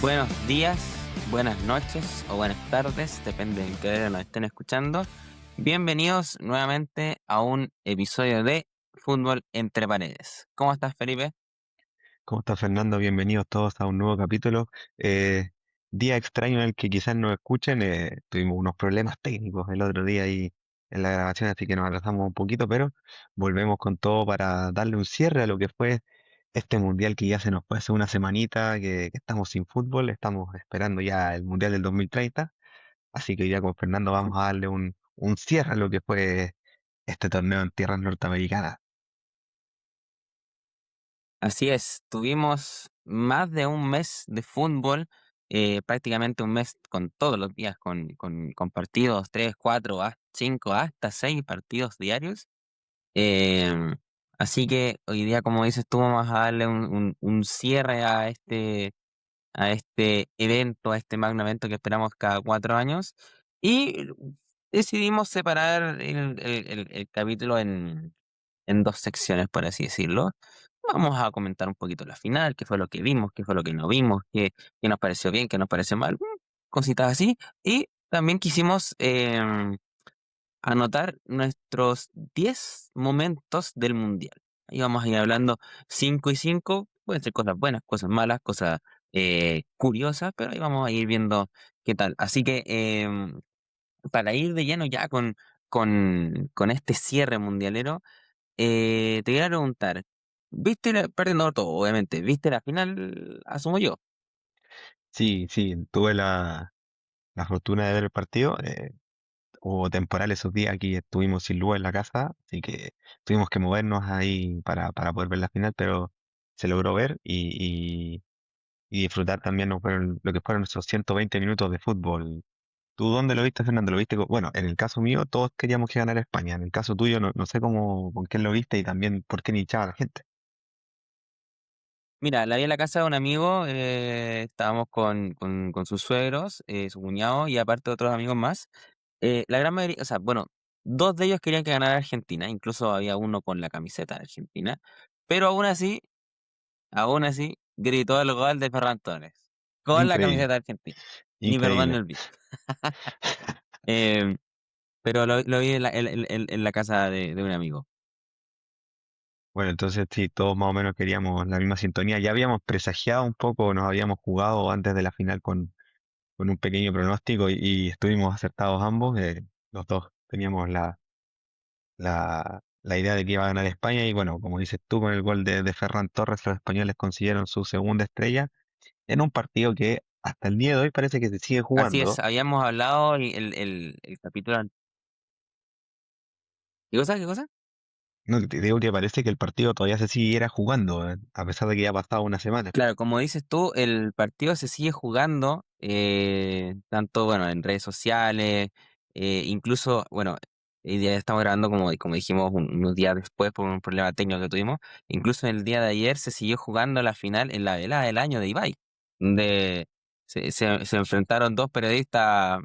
Buenos días, buenas noches o buenas tardes, depende de en qué hora nos estén escuchando. Bienvenidos nuevamente a un episodio de Fútbol entre Paredes. ¿Cómo estás, Felipe? ¿Cómo está Fernando? Bienvenidos todos a un nuevo capítulo. Eh, Día extraño en el que quizás nos escuchen. Tuvimos unos problemas técnicos el otro día ahí en la grabación, así que nos atrasamos un poquito, pero volvemos con todo para darle un cierre a lo que fue este mundial que ya se nos fue hace una semanita, que estamos sin fútbol, estamos esperando ya el mundial del 2030, así que hoy día con Fernando vamos a darle un cierre a lo que fue este torneo en tierras norteamericanas. Así es, tuvimos más de un mes de fútbol, prácticamente un mes con todos los días, con partidos, 3, 4, 5, hasta 6 partidos diarios. Em, Así que hoy día, como dices tú, vamos a darle un cierre a este evento, a este magno evento que esperamos cada 4 años. Y decidimos separar el capítulo en dos secciones, por así decirlo. Vamos a comentar un poquito la final, qué fue lo que vimos, qué fue lo que no vimos, qué nos pareció bien, qué nos pareció mal, cositas así. Y también quisimos anotar nuestros 10 momentos del mundial. Ahí vamos a ir hablando 5 y 5. Pueden ser cosas buenas, cosas malas, cosas curiosas, pero ahí vamos a ir viendo qué tal. Así que para ir de lleno ya con este cierre mundialero, te quería preguntar, perdiendo todo, obviamente, ¿viste la final? Asumo yo. Sí, sí, tuve la fortuna de ver el partido. Hubo temporal esos días aquí estuvimos sin luz en la casa, así que tuvimos que movernos ahí para poder ver la final, pero se logró ver y disfrutar también lo que fueron esos 120 minutos de fútbol. ¿Tú dónde lo viste, Fernando? ¿Lo viste? Bueno, en el caso mío, todos queríamos que ganara España. En el caso tuyo, no sé cómo, con quién lo viste y también por qué ni hinchaba la gente. Mira, la vi en la casa de un amigo, estábamos con sus suegros, su cuñado y aparte otros amigos más. La gran mayoría, o sea, bueno, dos de ellos querían que ganara Argentina, incluso había uno con la camiseta de Argentina, pero aún así, gritó el gol de Ferran Torres, con la Increíble, camiseta de Argentina. Ni perdón ni increíble. olvido. Em, pero lo vi en la casa de un amigo. Bueno, entonces sí, todos más o menos queríamos la misma sintonía. Ya habíamos presagiado un poco, nos habíamos jugado antes de la final con un pequeño pronóstico y estuvimos acertados ambos. Los dos teníamos la idea de que iba a ganar España y bueno, como dices tú, con el gol de Ferran Torres, los españoles consiguieron su segunda estrella en un partido que hasta el día de hoy parece que se sigue Así es, jugando. habíamos hablado el capítulo. ¿Qué cosa? ¿Qué cosa? No, te digo que parece que el partido todavía se siguiera jugando, a pesar de que ya ha pasado una semana. Claro, como dices tú, el partido se sigue jugando, tanto, bueno, en redes sociales, incluso, bueno, hoy día estamos grabando, como dijimos, unos días después por un problema técnico que tuvimos. Incluso el día de ayer se siguió jugando la final en la velada del año de Ibai, donde se enfrentaron dos periodistas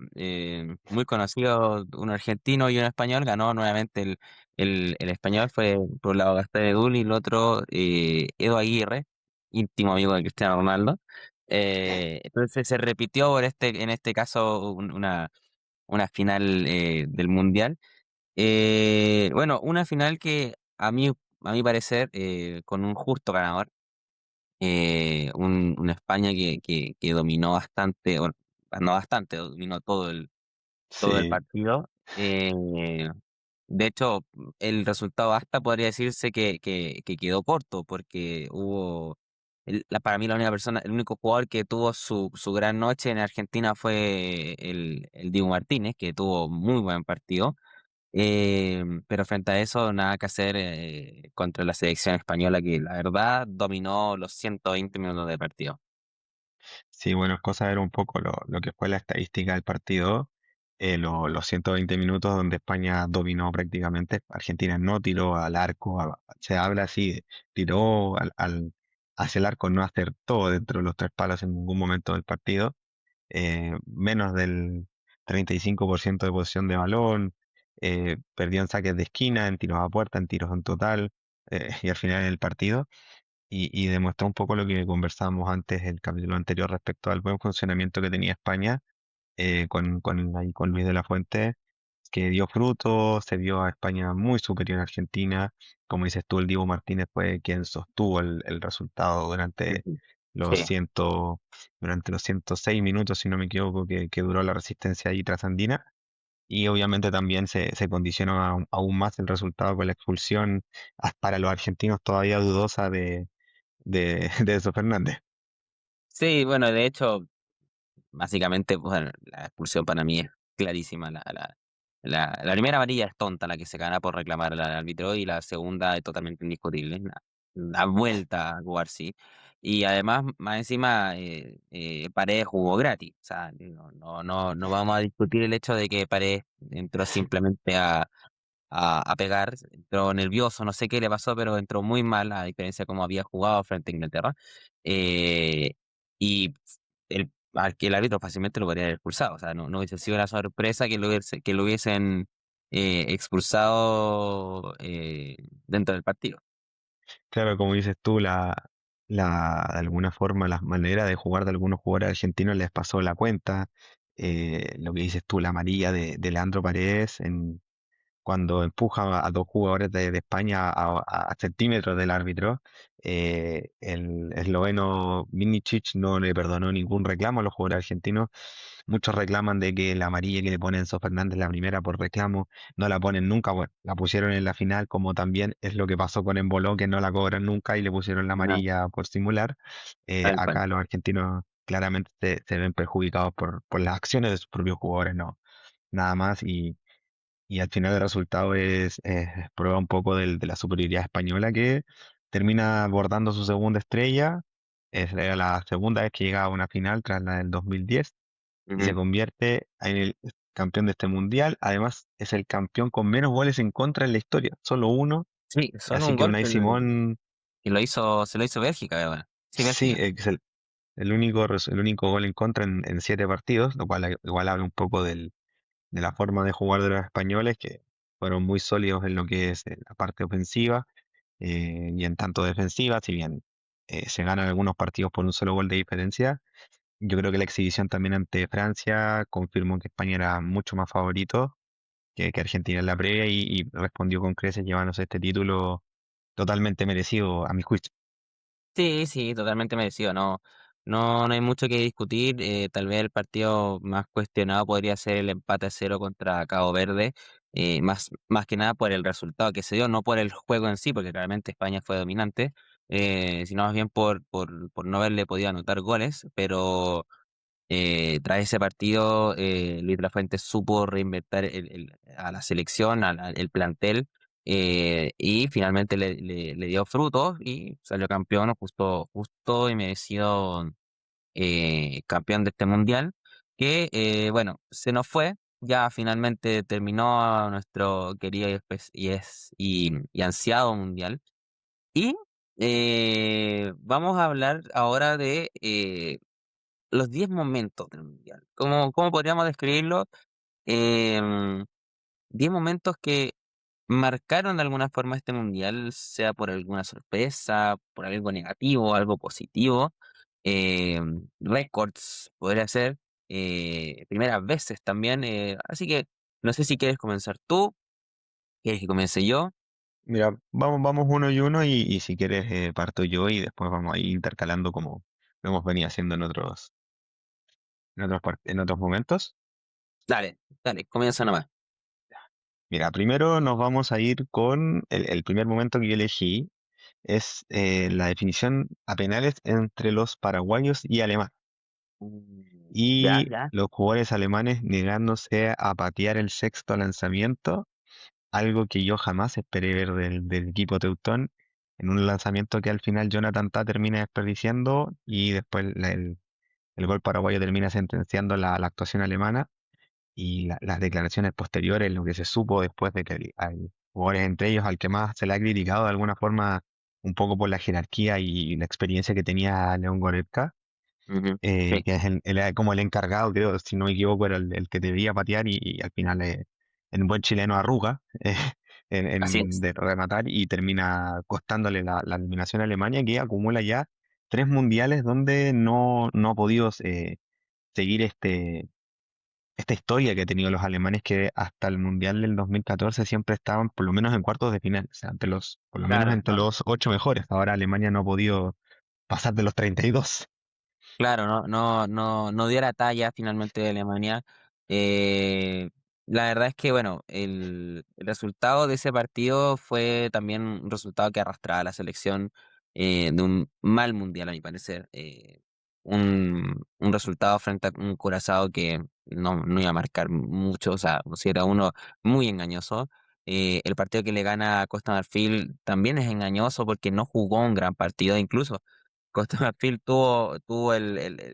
muy conocidos, uno argentino y uno español. Ganó nuevamente el español, fue por un lado Gastón Edul y el otro Edo Aguirre, íntimo amigo de Cristiano Ronaldo. Entonces se repitió en este caso una final del Mundial. Bueno, una final que a mi parecer, con un justo ganador, una España que dominó bastante, bueno, no bastante, dominó todo el Sí, partido. De hecho, el resultado hasta podría decirse que quedó corto, porque para mí la única persona, el único jugador que tuvo su gran noche en Argentina fue el Dibu Martínez, que tuvo muy buen partido. Pero frente a eso, nada que hacer contra la selección española, que la verdad dominó los 120 minutos de partido. sí, bueno, es cosa de ver un poco lo que fue la estadística del partido, los 120 minutos donde España dominó prácticamente, Argentina no tiró al arco, se habla así, tiró hacia el arco, no acertó dentro de los tres palos en ningún momento del partido, menos del 35% de posición de balón, perdió en saques de esquina, en tiros a puerta, en tiros en total, y al final del partido. y demostró un poco lo que conversábamos antes, el capítulo anterior, respecto al buen funcionamiento que tenía España ahí con Luis de la Fuente, que dio frutos, se vio a España muy superior a Argentina. Como dices tú, el Dibu Martínez fue quien sostuvo el resultado Ujú. los Sí, ciento, durante los 106 minutos, si no me equivoco, que duró la resistencia ahí trasandina. Y obviamente también se condicionó aún más el resultado con la expulsión para los argentinos todavía dudosa de Enzo Fernández. sí, bueno, de hecho, básicamente, bueno, la expulsión para mí es clarísima. La primera amarilla es tonta, la que se gana por reclamar al árbitro, y la segunda es totalmente indiscutible. La vuelta a jugar, sí. Y además, más encima, Paredes jugó gratis. O sea, no vamos a discutir el hecho de que Paredes entró simplemente a pegar, entró nervioso, no sé qué le pasó, pero entró muy mal, a diferencia de cómo había jugado frente a Inglaterra. Eh, y que el árbitro fácilmente lo podría haber expulsado. O sea, no hubiese sido una sorpresa que lo hubiesen expulsado dentro del partido. Claro, como dices tú, de alguna forma la manera de jugar de algunos jugadores argentinos les pasó la cuenta. Lo que dices tú, la amarilla de Leandro Paredes cuando empuja a dos jugadores de España a centímetros del árbitro. El esloveno Vinicic no le perdonó ningún reclamo a los jugadores argentinos. Muchos reclaman de que la amarilla que le ponen Enzo Fernández, la primera por reclamo, no la ponen nunca. Bueno, la pusieron en la final, como también es lo que pasó con Embolo, que no la cobran nunca y le pusieron la Ajá, amarilla por simular. tal cual. Acá los argentinos claramente se ven perjudicados por las acciones de sus propios jugadores, no, nada más. Y al final el resultado es prueba un poco de la superioridad española, que termina abordando su segunda estrella. Era la segunda vez que llegaba a una final tras la del 2010 y se Ujú. convierte en el campeón de este mundial. Además, es el campeón con menos goles en contra en la historia, solo uno. Sí, solo Así un que gol Unai Simón, y se lo hizo Bélgica, ¿verdad? Sí, sí, Bélgica. es el único gol en contra en 7 partidos, lo cual igual habla un poco de la forma de jugar de los españoles, que fueron muy sólidos en lo que es la parte ofensiva y en tanto defensiva. Si bien se ganan algunos partidos por un solo gol de diferencia, yo creo que la exhibición también ante Francia confirmó que España era mucho más favorito que Argentina en la previa y respondió con creces llevándose este título totalmente merecido a mi juicio. Sí, sí, totalmente merecido. No hay mucho que discutir. Tal vez el partido más cuestionado podría ser el empate a cero contra Cabo Verde, más que nada por el resultado que se dio, no por el juego en sí, porque realmente España fue dominante, sino más bien por no haberle podido anotar goles. Pero tras ese partido, Luis de la Fuente supo reinventar a la selección, el plantel, y finalmente le dio frutos y salió campeón, justo y merecido campeón de este mundial, que bueno, se nos fue. Ya finalmente terminó nuestro querido y ansiado mundial. Y vamos a hablar ahora de los 10 momentos del mundial. ¿Cómo podríamos describirlo? Em, 10 momentos que marcaron de alguna forma este mundial, sea por alguna sorpresa, por algo negativo, algo positivo. Récords podría ser, primeras veces también. Así que no sé si quieres comenzar tú, quieres que comience yo. Mira, vamos uno y uno y si quieres parto yo y después vamos a ir intercalando como lo hemos venido haciendo en otros momentos. Dale, dale, comienza nomás. Mira, primero nos vamos a ir con el primer momento que yo elegí, es la definición a penales entre los paraguayos y alemanes. Ya, Y ya. los jugadores alemanes negándose a patear el sexto lanzamiento, algo que yo jamás esperé ver del equipo teutón, en un lanzamiento que al final Jonathan Tah termina desperdiciando y después el gol paraguayo termina sentenciando la actuación alemana y las declaraciones posteriores, lo que se supo después de que hay jugadores entre ellos al que más se le ha criticado de alguna forma, un poco por la jerarquía y la experiencia que tenía León Goretzka, Ujú, sí. que es como el encargado, creo, si no me equivoco, era el que debía patear y al final el buen chileno arruga, Así es. de rematar y termina costándole la eliminación a Alemania, que acumula ya tres mundiales donde no ha podido seguir esta historia que ha tenido los alemanes, que hasta el Mundial del 2014 siempre estaban por lo menos en cuartos de final, o sea, por lo menos Claro, entre los ocho mejores. Ahora Alemania no ha podido pasar de los 32. claro, no dio la talla finalmente de Alemania. Eh, la verdad es que, bueno, el resultado de ese partido fue también un resultado que arrastraba a la selección de un mal mundial, a mi parecer. Un resultado frente a un Curazao que no iba a marcar mucho, o sea, si era uno muy engañoso. El partido que le gana a Costa de Marfil también es engañoso porque no jugó un gran partido, incluso Costa de Marfil tuvo el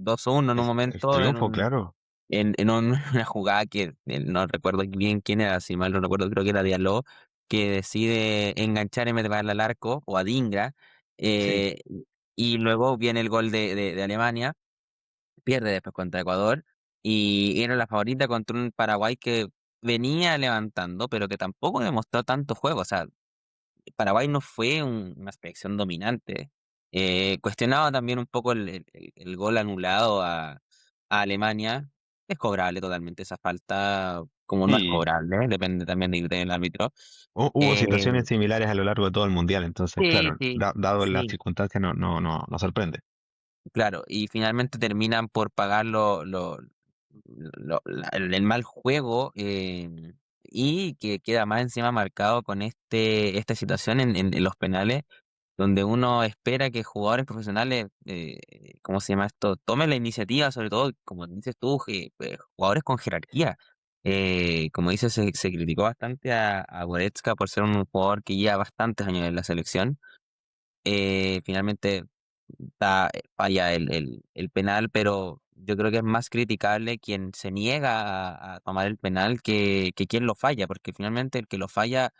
2-1 en un El momento triunfo, claro. una jugada que no recuerdo bien quién era, si mal no recuerdo, creo que era Diallo, que decide enganchar en vez de pegarle al arco o a Dingra, Sí, eh, y luego viene el gol de Alemania, pierde después contra Ecuador, y era la favorita contra un Paraguay que venía levantando, pero que tampoco demostró tanto juego. O sea, Paraguay no fue una selección dominante. Cuestionaba también un poco el gol anulado a Alemania. Es cobrable totalmente esa falta, como no es sí. cobrable, depende también del árbitro. Hubo Eh, situaciones similares a lo largo de todo el mundial, entonces, sí, claro, sí, dado las sí. circunstancias, no sorprende. Claro, y finalmente terminan por pagar el mal juego, y que queda más encima marcado con esta situación en los penales, donde uno espera que jugadores profesionales, ¿cómo se llama esto?, tomen la iniciativa, sobre todo, como dices tú, jugadores con jerarquía. Como dices, se criticó bastante a Goretzka por ser un jugador que lleva bastantes años en la selección. Finalmente falla el penal, pero yo creo que es más criticable quien se niega a tomar el penal que quien lo falla, porque finalmente el que lo falla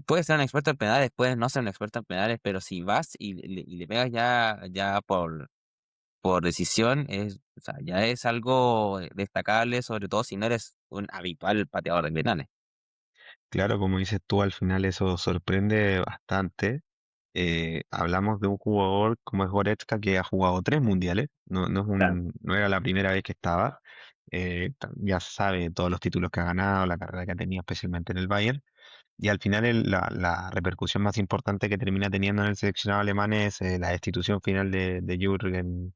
puede ser un experto en penales, puede no ser un experto en penales, pero si vas y le pegas ya por decisión, o sea, ya es algo destacable, sobre todo si no eres un habitual pateador de penales. Claro, como dices tú, al final eso sorprende bastante. Hablamos de un jugador como es Goretzka que ha jugado tres mundiales, Claro. no era la primera vez que estaba. Ya se sabe todos los títulos que ha ganado, la carrera que ha tenido, especialmente en el Bayern. Y al final la repercusión más importante que termina teniendo en el seleccionado alemán es la destitución final de Jürgen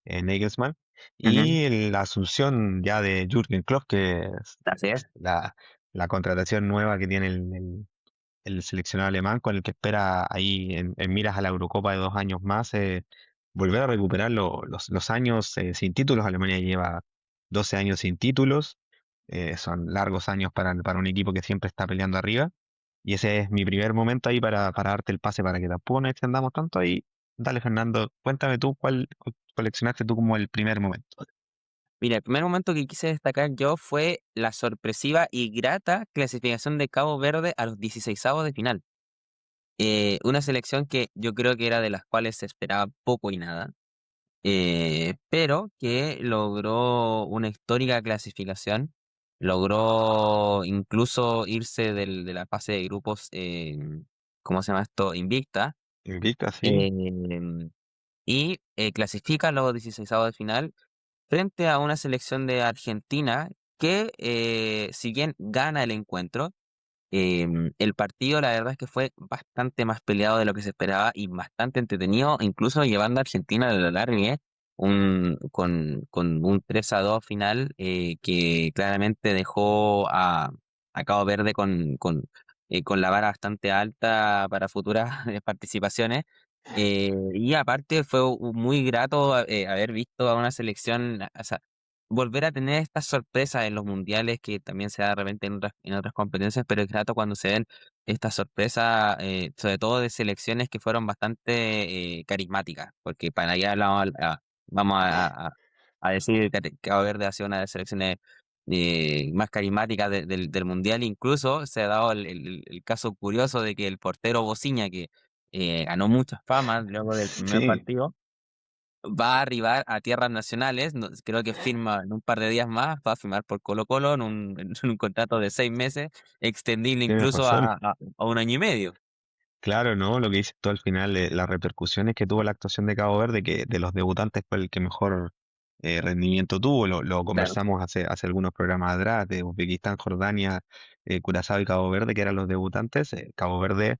Nagelsmann Ujú. y la asunción ya de Jürgen Klopp, que Así es. es la contratación nueva que tiene el seleccionado alemán, con el que espera ahí en miras a la Eurocopa de 2 años más, volver a recuperar los años sin títulos. Alemania lleva 12 años sin títulos, son largos años para un equipo que siempre está peleando arriba. Y ese es mi primer momento ahí para darte el pase para que tampoco nos extendamos tanto ahí. Dale, Fernando, cuéntame tú cuál coleccionaste tú como el primer momento. Mira, el primer momento que quise destacar yo fue la sorpresiva y grata clasificación de Cabo Verde a los 16 de final. Una selección que yo creo que era de las cuales se esperaba poco y nada, pero que logró una histórica clasificación, logró incluso irse de la fase de grupos, ¿cómo se llama esto? Invicta, Invicta, sí. em, y clasifica a los 16 de final frente a una selección de Argentina que, si bien gana el encuentro, el partido la verdad es que fue bastante más peleado de lo que se esperaba y bastante entretenido, incluso llevando a Argentina de la largue, con un 3-2 final, que claramente dejó a Cabo Verde con la vara bastante alta para futuras participaciones. Y aparte fue muy grato haber visto a una selección, o sea, volver a tener estas sorpresas en los mundiales que también se da de repente en otras competencias, pero es grato cuando se ven estas sorpresas, sobre todo de selecciones que fueron bastante carismáticas, porque para allá vamos a decir que Cabo Verde ha sido una de las selecciones más carismáticas del mundial. Incluso se ha dado el caso curioso de que el portero Bociña, que ganó mucha fama luego del primer Sí, partido, va a arribar a tierras nacionales, creo que firma en un par de días más, va a firmar por Colo-Colo en en un contrato de 6 meses, extendible Tienes incluso razón. a un año y medio. Claro, ¿no? Lo que dices tú al final, las repercusiones que tuvo la actuación de Cabo Verde, que de los debutantes fue el que mejor rendimiento tuvo, lo Claro. conversamos hace algunos programas atrás, de Uzbekistán, Jordania, Curazao y Cabo Verde, que eran los debutantes. Cabo Verde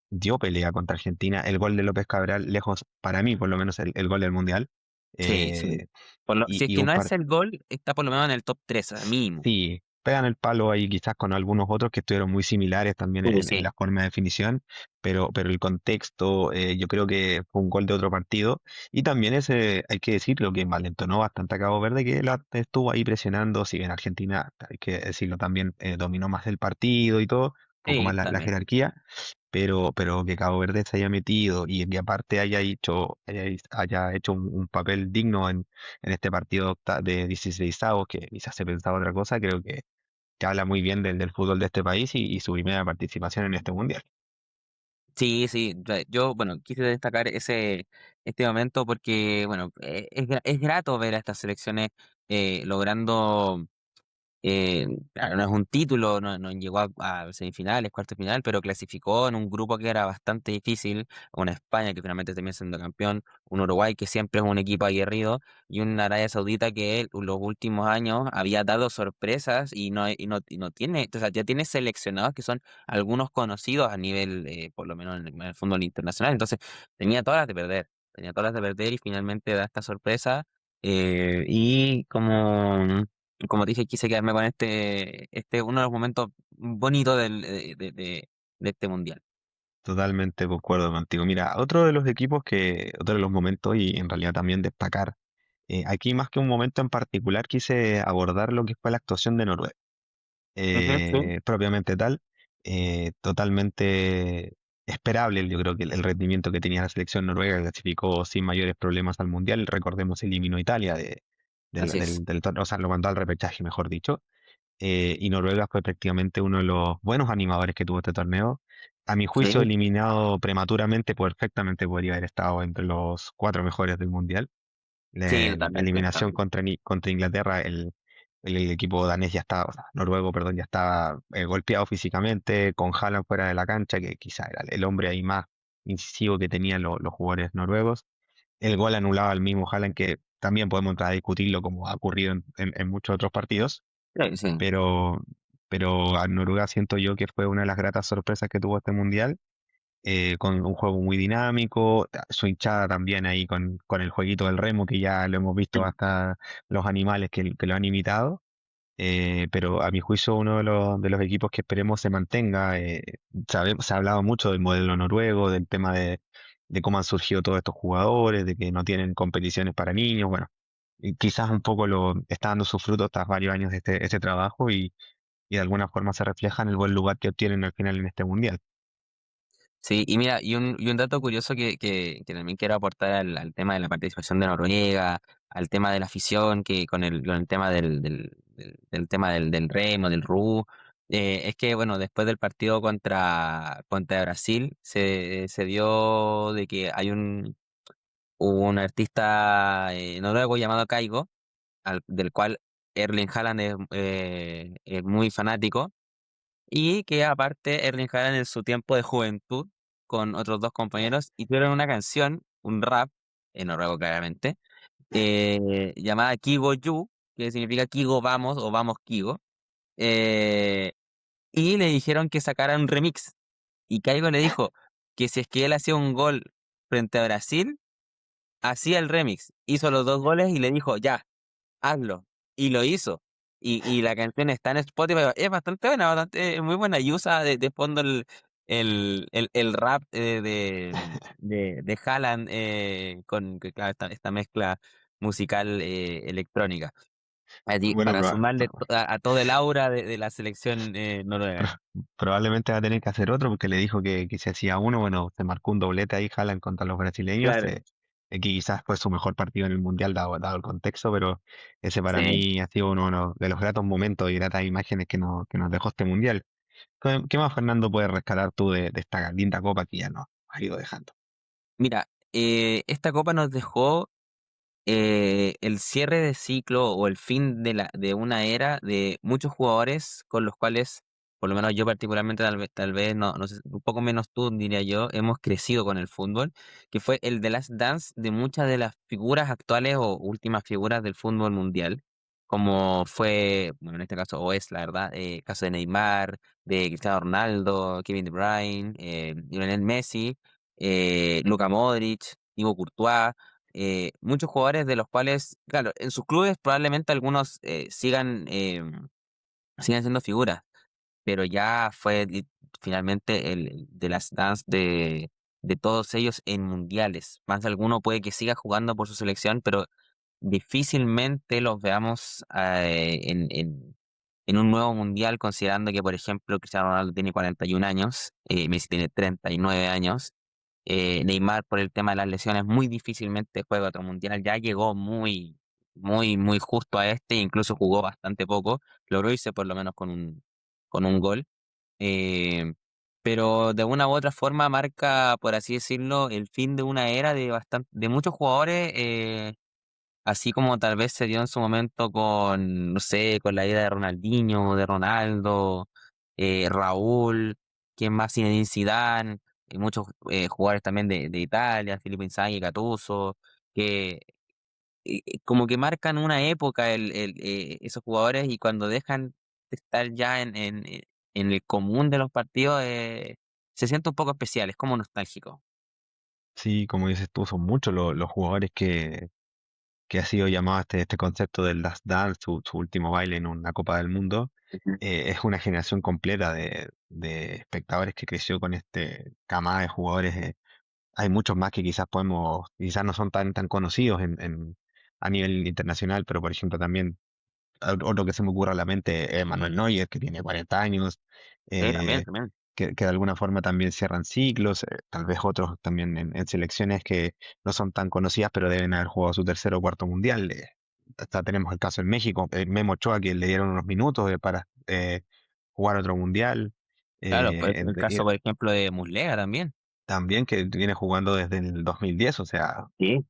dio pelea contra Argentina. El gol de López Cabral, lejos, para mí por lo menos, el gol del Mundial. Sí, sí. Eh, Si es y que un no par es el gol, está por lo menos en el top 3, mínimo. Sí, pegan el palo ahí quizás con algunos otros que estuvieron muy similares también en Sí. la forma de definición, pero el contexto yo creo que fue un gol de otro partido y también ese, hay que decirlo, que envalentonó bastante a Cabo Verde que estuvo ahí presionando, si bien Argentina, hay que decirlo también, dominó más el partido y todo, un poco más Sí, la también. jerarquía, pero que Cabo Verde se haya metido y que aparte haya hecho un papel digno en este partido de 16 que quizás se pensaba otra cosa, creo que habla muy bien del fútbol de este país y su primera participación en este mundial. Sí, sí. Yo, bueno, quise destacar este momento porque, bueno, es grato ver a estas selecciones logrando. Claro, no es un título, no llegó a semifinales, cuartos de final, pero clasificó en un grupo que era bastante difícil. Una España que finalmente terminó siendo campeón, un Uruguay que siempre es un equipo aguerrido, y una Arabia Saudita que los últimos años había dado sorpresas y no tiene, o sea, ya tiene seleccionados que son algunos conocidos a nivel, por lo menos en el fútbol internacional. Entonces, tenía todas las de perder, tenía todas las de perder y finalmente da esta sorpresa. Y como te dije, quise quedarme con uno de los momentos bonitos de este mundial. Totalmente concuerdo contigo. Mira, otro de los momentos y en realidad también destacar, aquí más que un momento en particular quise abordar lo que fue la actuación de Noruega. Ujú, sí, Propiamente tal, totalmente esperable, yo creo que el rendimiento que tenía la selección noruega que clasificó sin mayores problemas al Mundial, recordemos, eliminó a Italia así es. o sea, lo mandó al repechaje, mejor dicho, y Noruega fue prácticamente uno de los buenos animadores que tuvo este torneo. A mi juicio, Sí, eliminado prematuramente, perfectamente podría haber estado entre los cuatro mejores del Mundial. sí, La totalmente. eliminación contra Inglaterra, el equipo danés ya estaba, o sea, noruego, perdón, ya estaba golpeado físicamente, con Haaland fuera de la cancha, que quizá era el hombre ahí más incisivo que tenían los jugadores noruegos. El gol anulaba al mismo Haaland, que también podemos entrar a discutirlo como ha ocurrido en muchos otros partidos, Sí, sí. pero, pero a Noruega siento yo que fue una de las gratas sorpresas que tuvo este mundial, con un juego muy dinámico, su hinchada también ahí con el jueguito del remo, que ya lo hemos visto hasta los animales que lo han imitado, pero a mi juicio uno de los equipos que esperemos se mantenga. Se ha hablado mucho del modelo noruego, del tema de cómo han surgido todos estos jugadores, de que no tienen competiciones para niños, bueno, y quizás un poco lo está dando sus frutos tras varios años de este trabajo y de alguna forma se refleja en el buen lugar que obtienen al final en este mundial. Sí, y mira, y un dato curioso que también quiero aportar al tema de la participación de Noruega, al tema de la afición, que con el tema del tema del remo, del RU, es que, bueno, después del partido contra Brasil, se dio de que hubo un artista noruego llamado Kaigo, del cual Erling Haaland es muy fanático, y que aparte Erling Haaland en su tiempo de juventud, con otros dos compañeros, hicieron una canción, un rap, en noruego claramente, llamada Kigo Yu, que significa Kigo vamos o vamos Kigo, eh, y le dijeron que sacara un remix. Y Kaigo le dijo que si es que él hacía un gol frente a Brasil, hacía el remix. Hizo los dos goles y le dijo, ya, hazlo. Y lo hizo. Y la canción está en Spotify. Es bastante buena, bastante, muy buena. Y usa de fondo el rap de Haaland claro, esta mezcla musical electrónica. Bueno, Para sumarle a todo el aura de la selección Pro- noruega. probablemente va a tener que hacer otro porque le dijo que si hacía uno, bueno, se marcó un doblete ahí, Haaland contra los brasileños, Claro. que quizás fue su mejor partido en el Mundial dado el contexto, pero ese para Sí. mí ha sido uno de los gratos momentos y gratas imágenes que nos dejó este Mundial. ¿Qué más, Fernando, puedes rescatar tú de esta linda copa que ya nos ha ido dejando? Mira, esta copa nos dejó el cierre de ciclo o el fin de una era de muchos jugadores con los cuales, por lo menos yo particularmente, tal vez no, no sé, un poco menos tú, diría yo, hemos crecido con el fútbol, que fue el The Last Dance de muchas de las figuras actuales o últimas figuras del fútbol mundial, como fue, bueno, en este caso, o es la verdad, caso de Neymar, de Cristiano Ronaldo, Kevin De Bruyne, Lionel Messi, Luka Modric, Thibaut Courtois, muchos jugadores de los cuales, claro, en sus clubes probablemente algunos sigan siendo figuras, pero ya fue finalmente el de las dance de todos ellos en mundiales. Más de alguno puede que siga jugando por su selección, pero difícilmente los veamos en un nuevo mundial, considerando que, por ejemplo, Cristiano Ronaldo tiene 41 años, Messi tiene 39 años. Neymar, por el tema de las lesiones, muy difícilmente juega otro mundial. Ya llegó muy, muy, muy justo a este, incluso jugó bastante poco. Logró irse por lo menos con un gol. Eh, pero de una u otra forma marca, por así decirlo, el fin de una era de muchos jugadores. Así como tal vez se dio en su momento con, no sé, con la ida de Ronaldinho, de Ronaldo, Raúl, quién más, Zinedine Zidane, y muchos jugadores también de Italia, Filippo Inzaghi, Gattuso, que como que marcan una época esos jugadores, y cuando dejan de estar ya en el común de los partidos, se siente un poco especial, es como nostálgico. Sí, como dices tú, son muchos los jugadores que ha sido llamado este concepto del Last Dance, su último baile en una Copa del Mundo. Ujú. Es una generación completa de espectadores que creció con este camada de jugadores. Hay muchos más que quizás no son tan conocidos a nivel internacional, pero por ejemplo también otro que se me ocurre a la mente es Manuel Neuer, que tiene 40 años, Sí, también, eh, también. que de alguna forma también cierran ciclos, tal vez otros también en selecciones que no son tan conocidas, pero deben haber jugado su tercer o cuarto mundial. Hasta tenemos el caso en México, Memo Ochoa, que le dieron unos minutos para jugar otro mundial. Claro, fue el Y caso, por ejemplo, de Muslera también. también que viene jugando desde el 2010, o sea, Sí.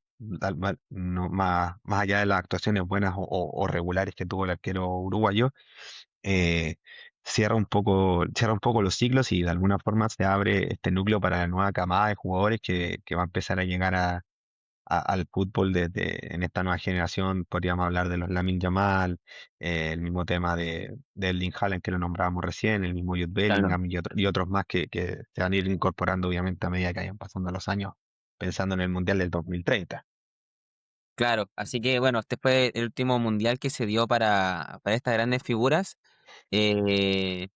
más allá de las actuaciones buenas o regulares que tuvo el arquero uruguayo, eh, cierra un poco los ciclos y de alguna forma se abre este núcleo para la nueva camada de jugadores que va a empezar a llegar al fútbol en esta nueva generación. Podríamos hablar de los Lamine Yamal, el mismo tema de Erling Haaland que lo nombrábamos recién, el mismo Jude Claro, Bellingham y otros más que se van a ir incorporando obviamente a medida que vayan pasando los años, pensando en el Mundial del 2030. claro. Así que bueno, este fue el último mundial que se dio para estas grandes figuras. Eh,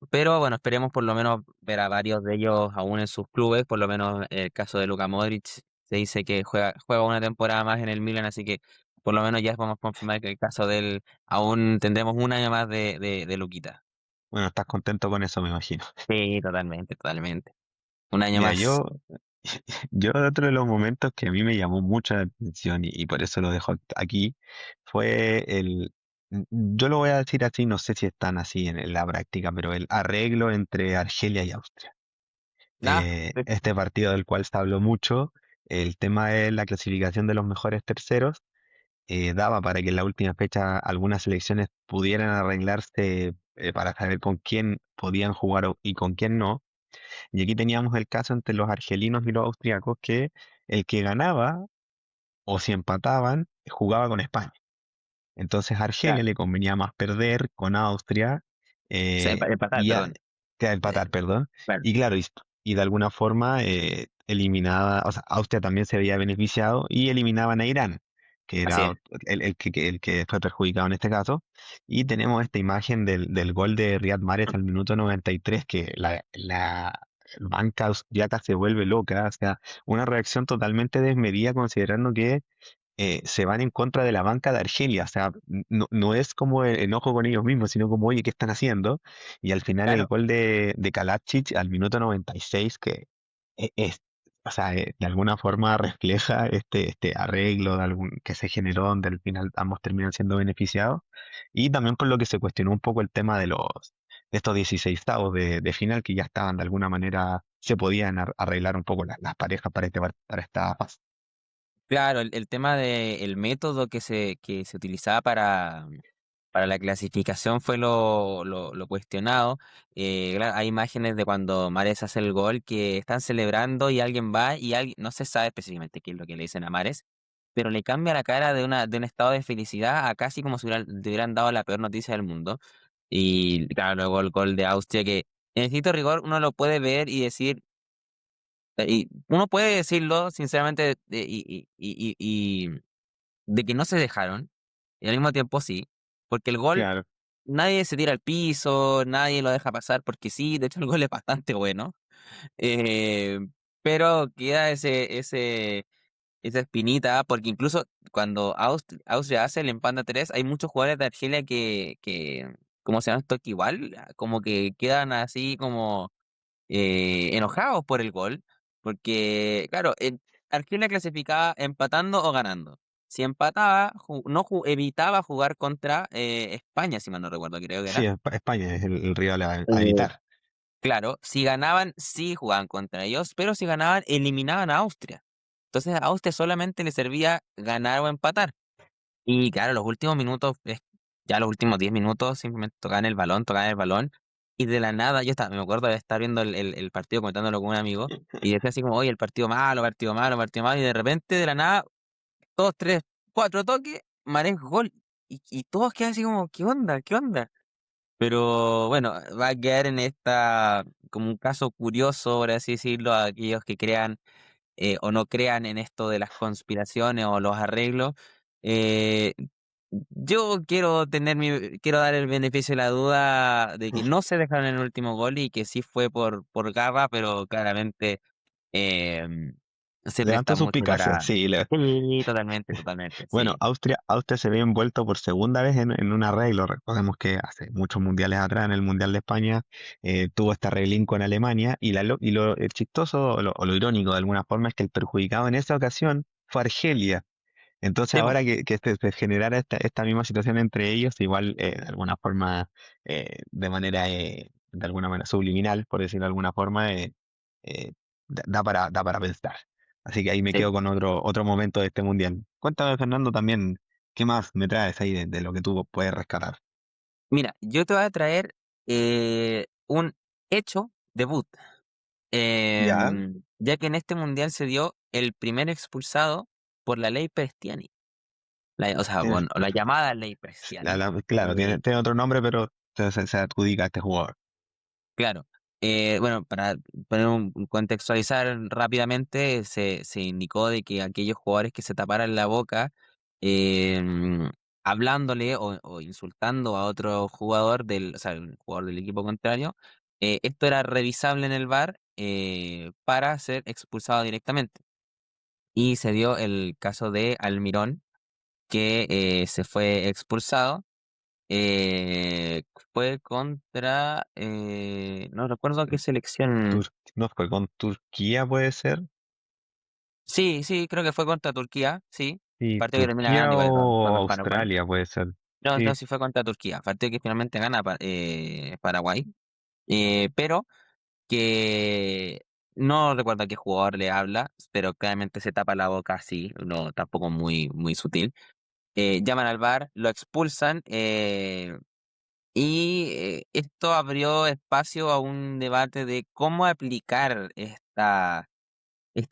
pero bueno, esperemos por lo menos ver a varios de ellos aún en sus clubes. Por lo menos el caso de Luka Modric se dice que juega una temporada más en el Milan, así que por lo menos ya podemos confirmar que el caso de él aún tendremos un año más de Luquita. Bueno, estás contento con eso, me imagino. Sí, totalmente, totalmente. Un año Mira, más. yo otro de los momentos que a mí me llamó mucho la atención y por eso lo dejo aquí fue yo lo voy a decir así, no sé si están así en la práctica, pero el arreglo entre Argelia y Austria. Ah, Este partido del cual se habló mucho, el tema de la clasificación de los mejores terceros, daba para que en la última fecha algunas selecciones pudieran arreglarse para saber con quién podían jugar y con quién no. Y aquí teníamos el caso entre los argelinos y los austriacos que el que ganaba o si empataban jugaba con España. Entonces a Argelia claro. le convenía más perder con Austria O sea, eh, empatar, y perdón. que Eh, empatar, perdón. claro, Y claro, y de alguna forma eliminaba, o sea, Austria también se había beneficiado y eliminaban a Irán, que así era es. el que fue perjudicado en este caso. Y tenemos esta imagen del gol de Riyad Mahrez al minuto 93, que la banca austriaca se vuelve loca, o sea, una reacción totalmente desmedida considerando que se van en contra de la banca de Argelia. O sea, no es como el enojo con ellos mismos, sino como, oye, ¿qué están haciendo? Y al final el Claro, gol de Kalajic al minuto 96, que es, o sea, de alguna forma refleja este arreglo que se generó, donde al final ambos terminan siendo beneficiados. Y también por lo que se cuestionó un poco el tema de estos 16avos de final, que ya estaban de alguna manera, se podían arreglar un poco las parejas para esta fase. Claro, el tema de el método que se utilizaba para la clasificación fue lo cuestionado. Claro, hay imágenes de cuando Mahrez hace el gol que están celebrando y alguien va y alguien no se sabe específicamente qué es lo que le dicen a Mahrez, pero le cambia la cara de un estado de felicidad a casi como si le hubieran dado la peor noticia del mundo. Y claro, luego el gol de Austria que en estricto rigor uno lo puede ver y decir, y uno puede decirlo sinceramente, de que no se dejaron, y al mismo tiempo sí, porque el gol Claro, nadie se tira al piso, nadie lo deja pasar porque sí, de hecho el gol es bastante bueno, eh, pero queda esa espinita, porque incluso cuando Austria hace el empate a 3, hay muchos jugadores de Argelia que ¿cómo se llama esto? Que igual como que quedan así como enojados por el gol, porque, claro, Argelia clasificaba empatando o ganando. Si empataba, no evitaba jugar contra España, si mal no recuerdo, creo que sí, era. España es el rival a Eh, evitar. claro, si ganaban, sí jugaban contra ellos, pero si ganaban, eliminaban a Austria. Entonces a Austria solamente le servía ganar o empatar. Y claro, los últimos minutos, ya los últimos 10 minutos, simplemente tocaban el balón, y de la nada, me acuerdo de estar viendo el partido, comentándolo con un amigo, y decía así como, oye, el partido malo, partido malo, partido malo, y de repente, de la nada, dos, tres, cuatro toques, Marés gol, y todos quedan así como, ¿qué onda? ¿Qué onda? Pero bueno, va a quedar en como un caso curioso, por así decirlo, a aquellos que crean o no crean en esto de las conspiraciones o los arreglos. Eh, yo quiero dar el beneficio de la duda de que no se dejaron en el último gol y que sí fue por garra, pero claramente em, se Levantó presta mucho suspicacia, para... sí. Sí, totalmente, totalmente, Bueno, sí. Austria se ve envuelto por segunda vez en un arreglo. Recordemos que hace muchos mundiales atrás, en el Mundial de España, tuvo este arreglín con Alemania y el chistoso o lo irónico de alguna forma es que el perjudicado en esa ocasión fue Argelia. Entonces Sí, po, ahora que se generara esta misma situación entre ellos, igual de alguna forma, de alguna manera subliminal, por decirlo de alguna forma, eh, da para pensar. Así que ahí me sí. quedo con otro momento de este mundial. Cuéntame, Fernando, también, ¿qué más me traes ahí de lo que tú puedes rescatar? Mira, yo te voy a traer un hecho debut, Ya, ya que en este mundial se dio el primer expulsado por la ley Prestiani. O sea, tiene, bueno, la llamada ley Prestiani. claro, Eh, tiene otro nombre, pero se adjudica a este jugador. claro. Bueno, para contextualizar rápidamente, se indicó de que aquellos jugadores que se taparan la boca em, hablándole o insultando a otro jugador o sea, el jugador del equipo contrario, esto era revisable en el VAR para ser expulsado directamente. Y se dio el caso de Almirón, que se fue expulsado. Eh, fue contra, no recuerdo qué selección. No fue con Turquía, puede ser. Sí, sí, creo que fue contra Turquía, sí. Sí, Partido que termina Turquía ganando igual o con Paraguay. Australia puede ser. No, no, Sí, sí fue contra Turquía. Partido que finalmente gana Paraguay. Pero que no recuerdo a qué jugador le habla, pero claramente se tapa la boca así, no, tampoco muy, muy sutil. Llaman al VAR, lo expulsan. Y esto abrió espacio a un debate de cómo aplicar esta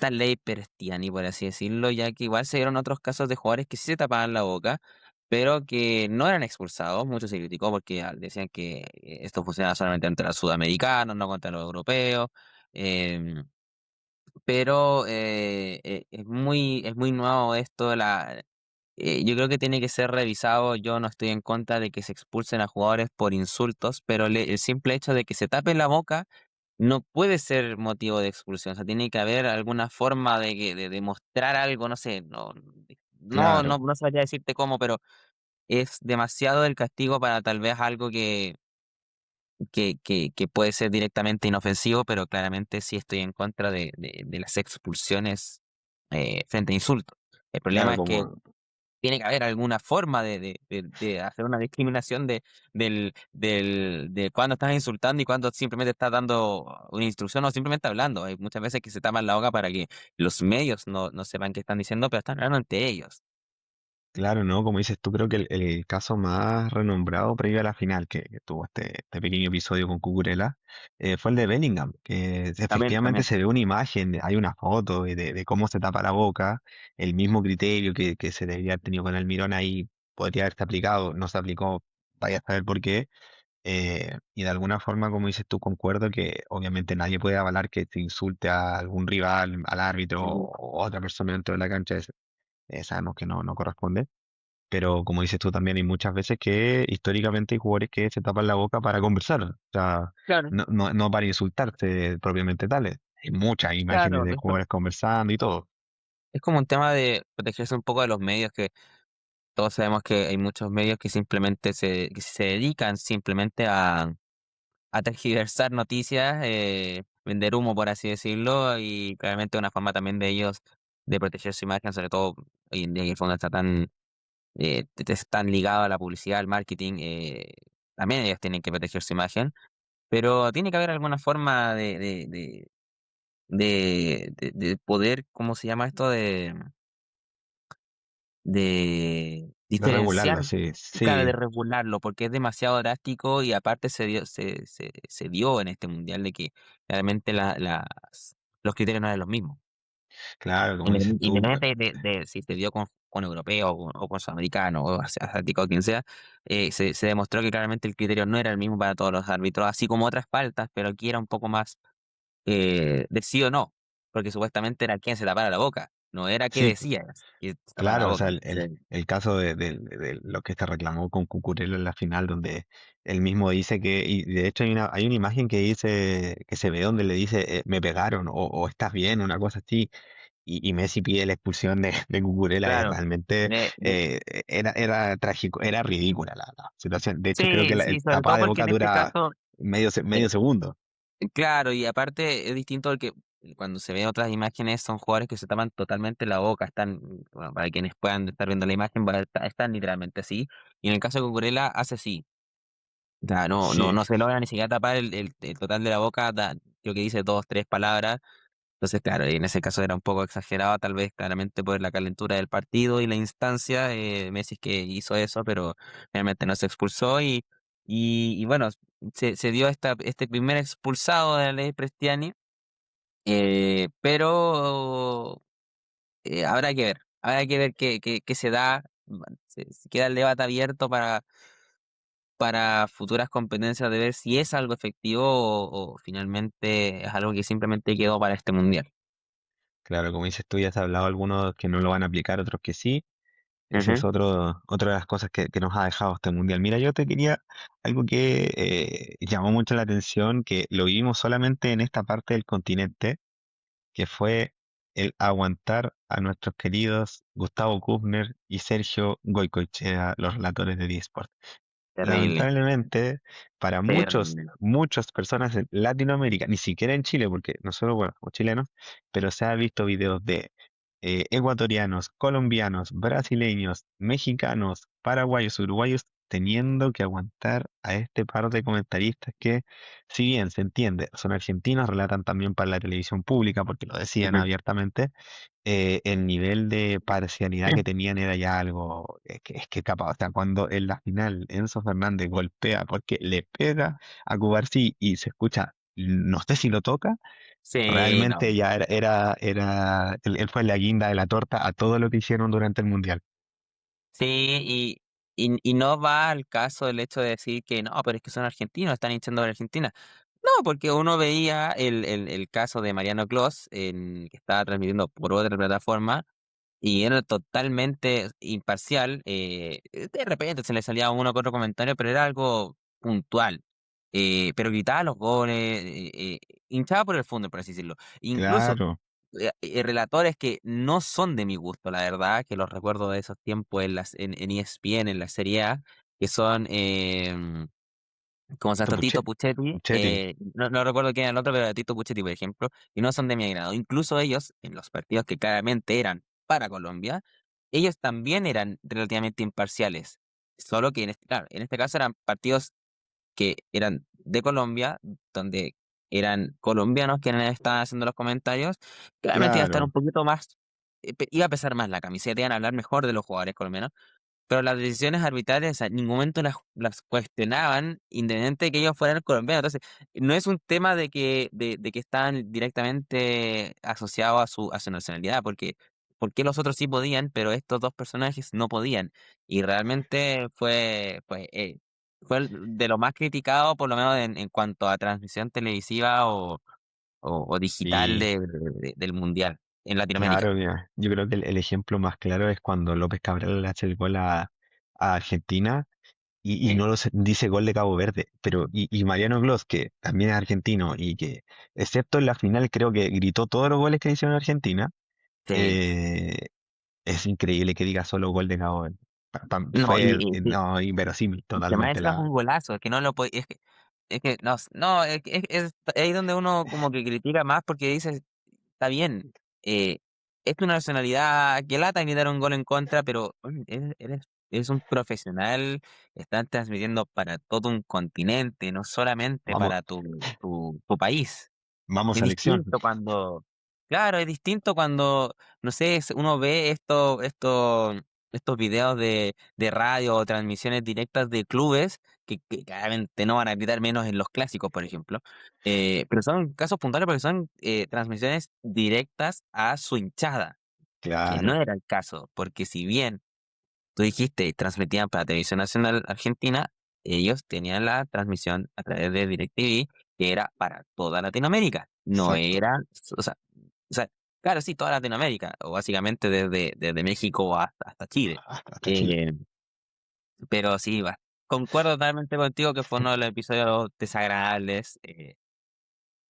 ley Perestiani, por así decirlo, ya que igual se dieron otros casos de jugadores que sí se tapaban la boca, pero que no eran expulsados. Mucho se criticó porque decían que esto funcionaba solamente entre los sudamericanos, no contra los europeos. em, pero es muy nuevo esto. Yo creo que tiene que ser revisado. Yo no estoy en contra de que se expulsen a jugadores por insultos, pero el simple hecho de que se tapen la boca no puede ser motivo de expulsión. O sea, tiene que haber alguna forma de demostrar algo, no sé, no, no, claro, no, no sabría decirte cómo, pero es demasiado el castigo para tal vez algo que puede ser directamente inofensivo, pero claramente sí estoy en contra de las expulsiones frente a insultos. El problema claro, es que como. tiene que haber alguna forma de hacer una discriminación de cuándo estás insultando y cuándo simplemente estás dando una instrucción o simplemente hablando. Hay muchas veces que se tapan la boca para que los medios no sepan qué están diciendo, pero están hablando entre ellos. Claro, ¿no? Como dices tú, creo que el caso más renombrado previo a la final que tuvo este pequeño episodio con Cucurella fue el de Bellingham, que También, efectivamente también. se ve una imagen, hay una foto de cómo se tapa la boca, el mismo criterio que se debería haber tenido con Almirón ahí podría haberse aplicado, no se aplicó, vaya a saber por qué. Y de alguna forma, como dices tú, concuerdo que obviamente nadie puede avalar que se insulte a algún rival, al árbitro Mm, o a otra persona dentro de la cancha, sabemos que no corresponde. Pero como dices tú también, hay muchas veces que históricamente hay jugadores que se tapan la boca para conversar, o sea, claro, no para insultarse propiamente tales. Hay muchas imágenes claro. de jugadores conversando y todo. Es como un tema de protegerse un poco de los medios, que todos sabemos que hay muchos medios que simplemente que se dedican simplemente a tergiversar noticias, vender humo, por así decirlo, y claramente una forma también de ellos de proteger su imagen, sobre todo hoy en día que el fondo está tan ligado a la publicidad, al marketing, también ellos tienen que proteger su imagen, pero tiene que haber alguna forma de poder, ¿cómo se llama esto? De De diferenciar, regularlo, sí, claro, de sí, regularlo, porque es demasiado drástico y aparte se dio en este mundial de que realmente los criterios no eran los mismos. claro, como dices tú, Independiente de si se dio con europeos o con sudamericanos o asiáticos o quien sea, se demostró que claramente el criterio no era el mismo para todos los árbitros, así como otras faltas, pero aquí era un poco más de sí o no, porque supuestamente era quien se tapara la boca, no era qué sí, decías, que se tapara la claro, o sea, boca. el caso de lo que se reclamó con Cucurella en la final, donde él mismo dice que, y de hecho hay una imagen que dice, que se ve donde le dice, me pegaron o estás bien, una cosa así, y Messi pide la expulsión de Cucurella y Claro, realmente de era trágico, era ridícula la situación. De hecho, creo que sí, el sí, sobre tapada todo de porque boca en este dura caso, medio eh, segundo. claro, y aparte es distinto porque cuando se ven otras imágenes son jugadores que se tapan totalmente la boca, están, bueno, para quienes puedan estar viendo la imagen, están literalmente así, y en el caso de Cucurella hace así, o sea, Sí, no se logra ni siquiera tapar el total de la boca, creo que dice dos, tres palabras. Entonces, claro, en ese caso era un poco exagerado, tal vez claramente por la calentura del partido y la instancia, Messi que hizo eso, pero realmente no se expulsó y bueno, se dio este primer expulsado de la ley Prestiani, pero habrá que ver qué se da, se queda el debate abierto para futuras competencias de ver si es algo efectivo o finalmente es algo que simplemente quedó para este mundial. claro, como dices tú, ya has hablado algunos que no lo van a aplicar, otros que sí. Ese es Ujú. otra de las cosas que nos ha dejado este mundial. Mira, yo te quería algo que llamó mucho la atención, que lo vivimos solamente en esta parte del continente, que fue el aguantar a nuestros queridos Gustavo Kufner y Sergio Goicoechea, los relatores de eSport. Terrible. Lamentablemente, para Terrible. muchas personas en Latinoamérica, ni siquiera en Chile, porque nosotros, bueno, somos chilenos, pero se ha visto videos de ecuatorianos, colombianos, brasileños, mexicanos, paraguayos, uruguayos, teniendo que aguantar a este par de comentaristas que, si bien se entiende, son argentinos, relatan también para la televisión pública, porque lo decían Ujú. abiertamente, el nivel de parcialidad que tenían era ya algo es que capaz, o sea, cuando en la final Enzo Fernández golpea porque le pega a Cubarsí y se escucha, no sé si lo toca, Sí, no. realmente ya él fue la guinda de la torta a todo lo que hicieron durante el Mundial. Sí, y no va al caso el hecho de decir que no, pero es que son argentinos, están hinchando a la Argentina. No, porque uno veía el caso de Mariano Clos, que estaba transmitiendo por otra plataforma, y era totalmente imparcial. De repente se le salía uno que otro comentario, pero era algo puntual. Pero gritaba los goles, hinchaba por el fondo, por así decirlo. Incluso Claro, relatores que no son de mi gusto, la verdad, que los recuerdo de esos tiempos en ESPN, en la Serie A, que son como esto Santo Tito Puchetti, Puchetti, no recuerdo quién era el otro, pero era Tito Puchetti, por ejemplo, y no son de mi agrado. Incluso ellos, en los partidos que claramente eran para Colombia, ellos también eran relativamente imparciales, solo que claro, en este caso eran partidos que eran de Colombia, donde eran colombianos quienes estaban haciendo los comentarios, claramente iba a estar un Claro, poquito más, iba a pesar más la camiseta, iban a hablar mejor de los jugadores colombianos, pero las decisiones arbitrales en ningún momento las cuestionaban, independiente de que ellos fueran colombianos. Entonces, no es un tema de que estaban directamente asociados a su nacionalidad, porque ¿por qué los otros sí podían, pero estos dos personajes no podían? Y realmente fue de lo más criticado, por lo menos en cuanto a transmisión televisiva o digital y del Mundial en Latinoamérica. claro, mira, yo creo que el ejemplo más claro es cuando López Cabral le hace el gol a Argentina y Sí, no dice gol de Cabo Verde, pero y Mariano Glos, que también es argentino y que, excepto en la final, creo que gritó todos los goles que hicieron Argentina, sí. eh, es increíble que diga solo gol de Cabo Verde. No, Fue, no, inverosímil que totalmente maestra es la... un golazo, es que no lo puede, es que no, no, es ahí donde uno como que critica más porque dice, está bien, eh, es una nacionalidad que lata gritar un gol en contra, pero oye, eres un profesional, están transmitiendo para todo un continente, no solamente Vamos, para tu país. vamos Es selección. distinto cuando, claro, es distinto cuando, no sé, uno ve estos videos de radio o transmisiones directas de clubes que claramente no van a gritar menos en los clásicos, por ejemplo, pero son casos puntuales porque son transmisiones directas a su hinchada, que no Claro, era el caso, porque si bien tú dijiste, transmitían para Televisión Nacional Argentina, ellos tenían la transmisión a través de DirecTV, que era para toda Latinoamérica. No exacto. era, o sea, claro, sí, toda Latinoamérica, o básicamente desde México hasta Chile. Hasta Chile. Eh, pero sí, concuerdo totalmente contigo que fue uno de los episodios desagradables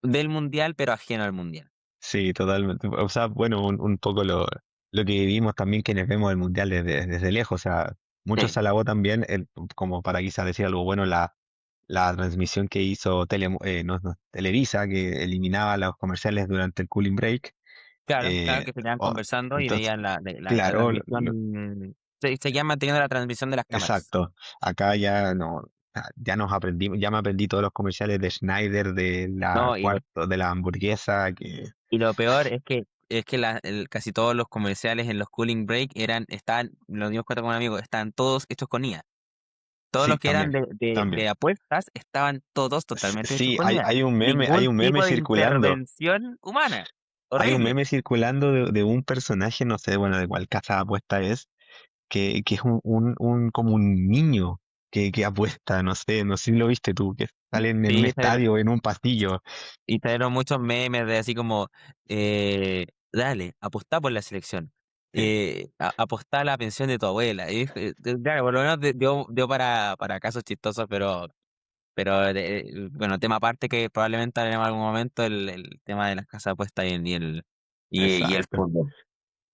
del Mundial, pero ajeno al Mundial. Sí, totalmente. O sea, bueno, un poco lo que vivimos también quienes vemos el mundial desde lejos. O sea, muchos Sí, se alabó también, como para quizás decir algo bueno, la transmisión que hizo Televisa, que eliminaba los comerciales durante el cooling break. claro, claro Eh, que se quedaban oh, conversando y entonces, veían la claro, transmisión, seguían manteniendo la transmisión de las cámaras. exacto. Acá ya no, ya nos aprendimos, ya me aprendí todos los comerciales de Schneider, de la No, cuarto, de la hamburguesa, que y lo peor es que casi todos los comerciales en los cooling break lo dimos cuenta con un amigo, estaban todos hechos con IA. Todos sí, los que eran también, también. de apuestas estaban todos totalmente hechos Sí, con IA. hay Ningún un meme tipo de circulando. intervención humana. Hay un Horrible. meme circulando de un personaje, no sé, bueno, de cuál casa de apuesta es, que es como un niño que apuesta, no sé si lo viste tú, que salen en un Sí, estadio, en un pasillo. y salieron muchos memes de así como, dale, apostá por la selección. Sí, Apostá a la pensión de tu abuela. Y, claro, por lo menos dio para casos chistosos, pero bueno, tema aparte que probablemente haremos en algún momento el tema de las casas de apuestas y el exacto. fútbol.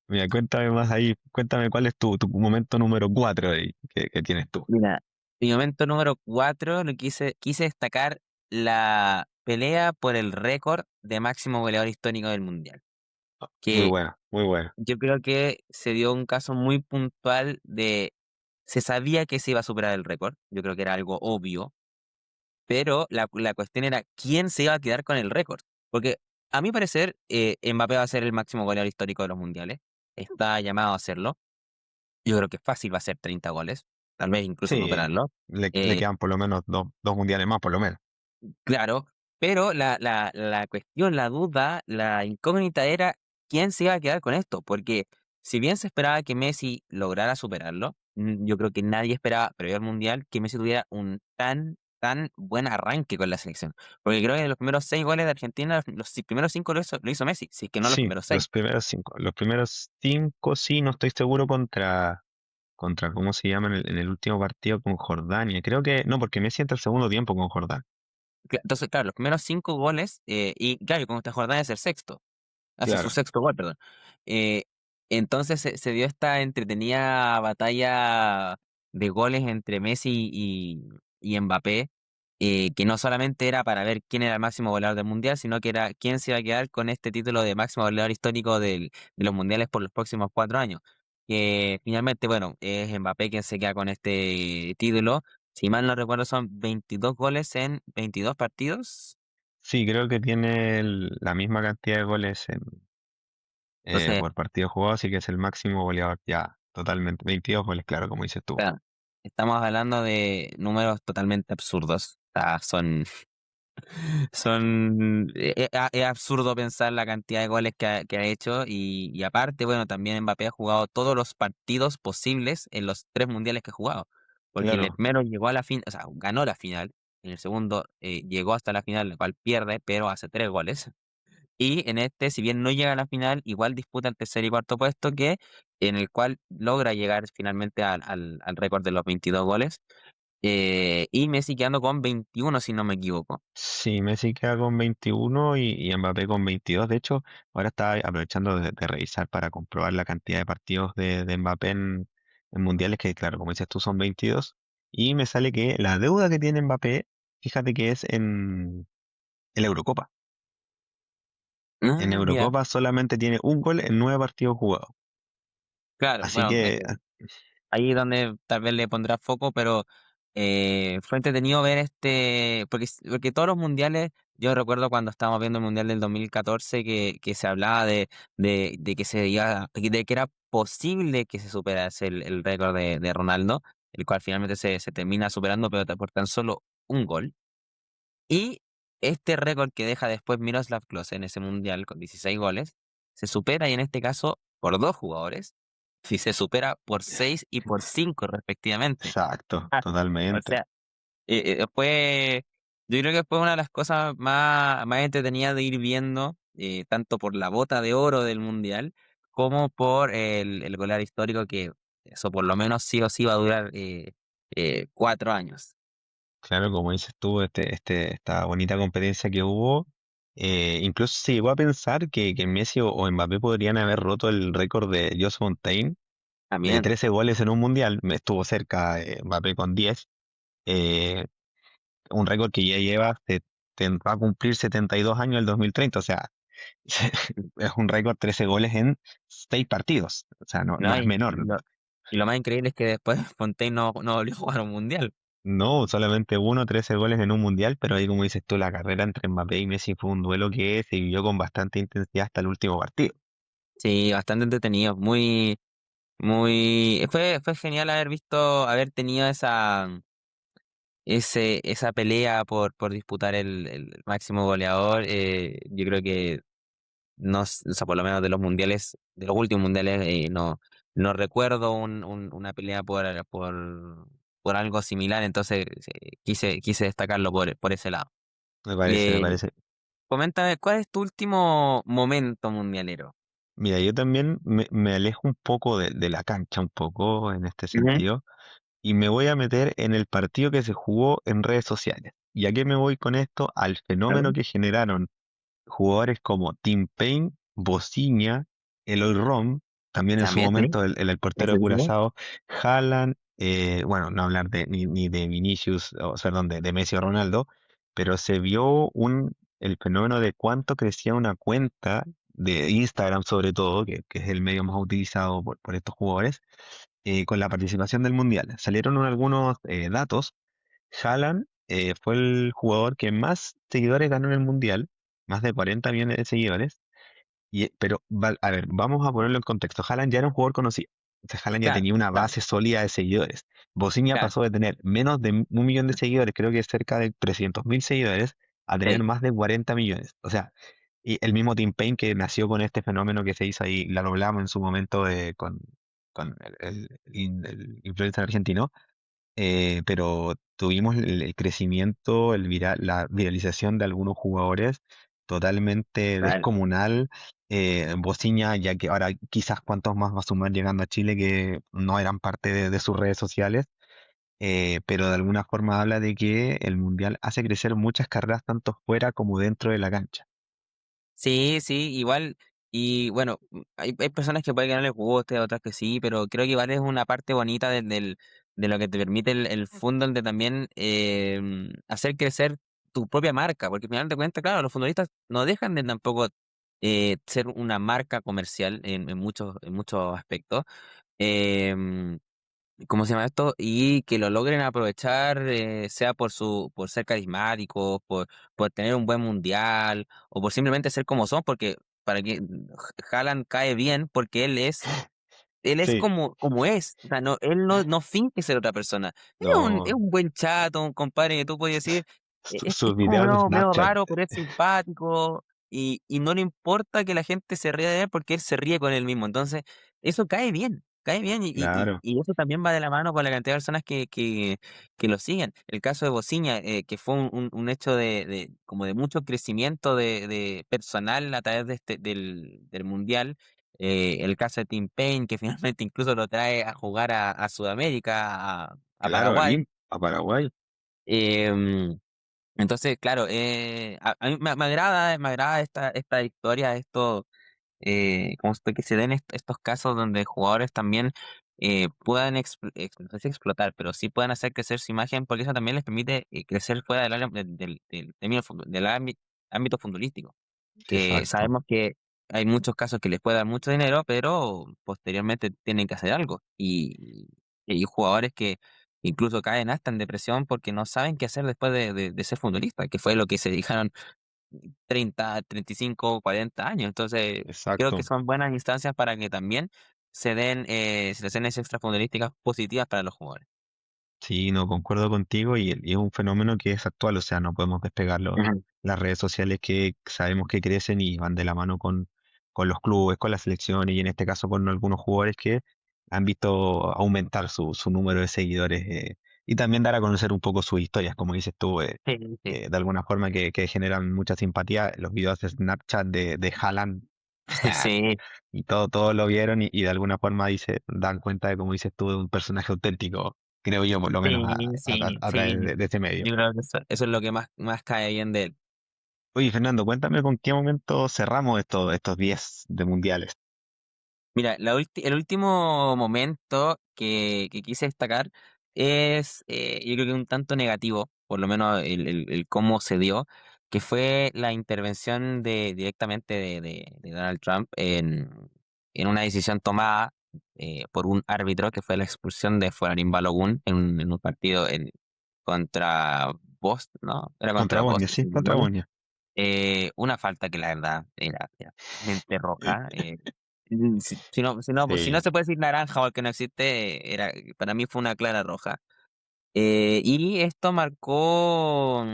Mira, cuéntame más ahí, cuéntame cuál es tu momento número 4 ahí que tienes tú. Mira, mi momento número 4 quise destacar la pelea por el récord de máximo goleador histórico del Mundial. Muy Que bueno, muy bueno. yo creo que se dio un caso muy puntual se sabía que se iba a superar el récord, yo creo que era algo obvio, pero la cuestión era quién se iba a quedar con el récord. Porque a mi parecer, Mbappé va a ser el máximo goleador histórico de los mundiales. Está llamado a hacerlo. Yo creo que fácil va a ser 30 goles, tal vez incluso Sí, superarlo. le Eh, quedan por lo menos dos mundiales más, por lo menos. claro, pero la cuestión, la duda, la incógnita era quién se iba a quedar con esto. Porque si bien se esperaba que Messi lograra superarlo, yo creo que nadie esperaba, previo al Mundial, que Messi tuviera un tan buen arranque con la selección. Porque creo que los primeros 6 goles de Argentina, primeros 5 lo hizo Messi, si es que no los Sí, primeros seis. los primeros 5. Los primeros 5 sí, no estoy seguro contra ¿cómo se llama? En el último partido con Jordania. Creo que, no, porque Messi entra el segundo tiempo con Jordania. Entonces, claro, los primeros 5 goles, y claro, con esta jornada es el sexto, hace su Claro. sexto gol, perdón. Eh, entonces se dio esta entretenida batalla de goles entre Messi y Mbappé, que no solamente era para ver quién era el máximo goleador del mundial, sino que era quién se iba a quedar con este título de máximo goleador histórico de los mundiales por los próximos 4 años. que finalmente, bueno, es Mbappé quien se queda con este título. Si mal no recuerdo, son 22 goles en 22 partidos. Sí, creo que tiene la misma cantidad de goles Entonces, por partido jugado, así que es el máximo goleador ya, totalmente. 22 goles, claro, como dices tú. claro, estamos hablando de números totalmente absurdos. O sea, es absurdo pensar la cantidad de goles que ha hecho y aparte, bueno, también Mbappé ha jugado todos los partidos posibles en los tres mundiales que ha jugado, porque en el Claro, primero llegó a la fin, o sea, ganó la final, en el segundo llegó hasta la final, la cual pierde, pero hace tres goles, y en este, si bien no llega a la final, igual disputa el tercer y cuarto puesto, que en el cual logra llegar finalmente al récord de los 22 goles, y Messi quedando con 21 si no me equivoco. sí, Messi queda con 21 y Mbappé con 22. De hecho, ahora estaba aprovechando de revisar para comprobar la cantidad de partidos de Mbappé en mundiales, que claro, como dices tú, son 22. Y me sale que la deuda que tiene Mbappé, fíjate que es en la Eurocopa. En Ah, mira. Eurocopa solamente tiene un gol en 9 partidos jugados. Claro, Así bueno, que, ahí es donde tal vez le pondrá foco, pero fue entretenido ver porque todos los mundiales, yo recuerdo cuando estábamos viendo el mundial del 2014 que se hablaba de que de que era posible que se superase el récord de Ronaldo, el cual finalmente se termina superando, pero por tan solo un gol. Y este récord que deja después Miroslav Klose en ese mundial con 16 goles, se supera y en este caso por dos jugadores, si se supera por 6 y por 5 respectivamente. exacto, Ah, o totalmente. sea, yo creo que fue una de las cosas más entretenidas de ir viendo, tanto por la bota de oro del mundial como por el goleador histórico que eso por lo menos sí o sí va a durar 4 años. Claro, como dices tú, esta bonita competencia que hubo, incluso se llegó a pensar que Messi o Mbappé podrían haber roto el récord de Jos Fontaine de También, 13 goles en un mundial. Estuvo cerca Mbappé con 10, eh, un récord que ya va a cumplir 72 años el 2030, o sea, es un récord 13 goles en 6 partidos, o sea, no ¿no? es menor. Y lo más increíble es que después Fontaine no volvió a jugar un mundial. No, solamente uno, 13 goles en un mundial, pero ahí como dices tú, la carrera entre Mbappé y Messi fue un duelo que se vivió con bastante intensidad hasta el último partido. Sí, bastante entretenido, fue genial haber tenido esa pelea por disputar el máximo goleador. Yo creo que no, o sea, por lo menos de los mundiales, de los últimos mundiales, no recuerdo una pelea por algo similar, entonces quise destacarlo por ese lado. Me Eh, parece. Coméntame, ¿cuál es tu último momento mundialero? Mira, yo también me alejo un poco de la cancha, un poco en este Ujú. sentido, y me voy a meter en el partido que se jugó en redes sociales. ¿Y a qué me voy con esto? Al A ver. fenómeno que generaron jugadores como Tim Payne, Bociña, Eloy Rom, también en su También, sí. momento el portero Ese de mismo. Curazao, Haaland, bueno, no hablar ni de Vinicius, o perdón, de Messi o Ronaldo, pero se vio el fenómeno de cuánto crecía una cuenta de Instagram sobre todo, que es el medio más utilizado por estos jugadores, con la participación del Mundial. Salieron algunos datos. Haaland fue el jugador que más seguidores ganó en el Mundial, más de 40 millones de seguidores. Pero, a ver, vamos a ponerlo en contexto. Haaland ya era un jugador conocido. O sea, Haaland ya Claro, tenía una claro, base sólida de seguidores. Bosinha claro. pasó de tener menos de 1 millón de seguidores, creo que cerca de 300.000 seguidores, a tener Sí, más de 40 millones. O sea, y el mismo Tim Payne que nació con este fenómeno que se hizo ahí, lo hablamos en su momento con el influencer argentino, pero tuvimos el crecimiento, la viralización de algunos jugadores totalmente claro. descomunal. Bociña, ya que ahora quizás cuántos más va a sumar llegando a Chile que no eran parte de sus redes sociales, pero de alguna forma habla de que el Mundial hace crecer muchas carreras tanto fuera como dentro de la cancha. Sí, sí, igual. Y bueno, hay personas que puede que no les guste, otras que sí, pero creo que igual es una parte bonita de lo que te permite el fútbol de también hacer crecer tu propia marca, porque al final de cuentas, claro, los futbolistas no dejan de tampoco ser una marca comercial en muchos aspectos. em, ¿cómo se llama esto? Y que lo logren aprovechar, sea por ser carismáticos, por tener un buen mundial, o por simplemente ser como son, porque para que Haaland cae bien porque él es Sí, como es, o sea, no, él no finge ser otra persona. Es no, un buen chato, un compadre que tú puedes decir, es sus como videos de medio Snapchat, raro, pero es simpático, y no le importa que la gente se ría de él porque él se ríe con él mismo. Entonces, eso cae bien, claro, y eso también va de la mano con la cantidad de personas que lo siguen. El caso de Bociña, que fue un hecho como de mucho crecimiento de personal a través de del mundial, el caso de Tim Payne, que finalmente incluso lo trae a jugar a Sudamérica, a claro, Paraguay. A Paraguay, Em, entonces, claro, a mí me agrada esta historia, como que se den estos casos donde jugadores también puedan no sé si explotar, pero sí puedan hacer crecer su imagen, porque eso también les permite crecer fuera del área, ámbito futbolístico, que exacto. sabemos que hay muchos casos que les puede dar mucho dinero, pero posteriormente tienen que hacer algo. Y hay jugadores que incluso caen hasta en depresión porque no saben qué hacer después de ser futbolista, que fue lo que se dedicaron 30, 35, 40 años. Entonces, creo que Exacto. son buenas instancias para que también se den situaciones extrafutbolísticas positivas para los jugadores. Sí, no concuerdo contigo y es un fenómeno que es actual, o sea, no podemos despegarlo. Ujú. Las redes sociales que sabemos que crecen y van de la mano con los clubes, con las selecciones y en este caso con algunos jugadores que han visto aumentar su número de seguidores y también dar a conocer un poco sus historias, como dices tú, Sí, sí, de alguna forma que generan mucha simpatía. Los videos de Snapchat de Haaland, sí, y todo lo vieron y de alguna forma dan cuenta de, como dices tú, de un personaje auténtico, creo yo, por lo menos sí, sí, a través sí. de ese medio. Yo creo que eso es lo que más cae bien de él. Oye, Fernando, cuéntame con qué momento cerramos estos 10 de mundiales. Mira, el último momento que quise destacar es, yo creo que un tanto negativo, por lo menos el cómo se dio, que fue la intervención directamente de Donald Trump en una decisión tomada por un árbitro, que fue la expulsión de Folarin Balogun en un partido contra Boston, ¿no? Era Contra contra Bosnia, Boston, sí, si no me contra equivoco. Bosnia. Una falta que la verdad era totalmente roja. Si no Sí, se puede decir naranja porque no existe, para mí fue una clara roja. Y esto marcó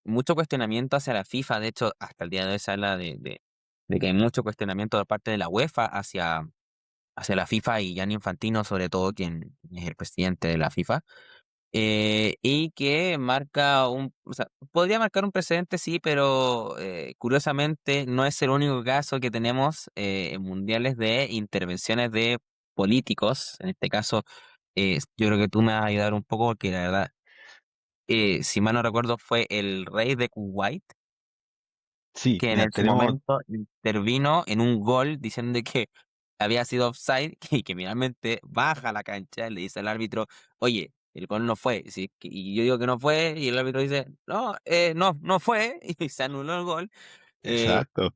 mucho cuestionamiento hacia la FIFA. De hecho, hasta el día de hoy se habla de que hay mucho cuestionamiento de parte de la UEFA hacia la FIFA y Gianni Infantino, sobre todo, quien es el presidente de la FIFA. Y que o sea, podría marcar un precedente, sí, pero curiosamente no es el único caso que tenemos en mundiales de intervenciones de políticos. En este caso, yo creo que tú me vas a ayudar un poco porque la verdad, si mal no recuerdo, fue el rey de Kuwait sí, que mira, en su tenemos, momento intervino en un gol diciendo de que había sido offside y que finalmente baja a la cancha, le dice al árbitro, oye, el gol no fue. Y yo digo que no fue, y el árbitro dice, no, no fue, y se anuló el gol. Eh, exacto,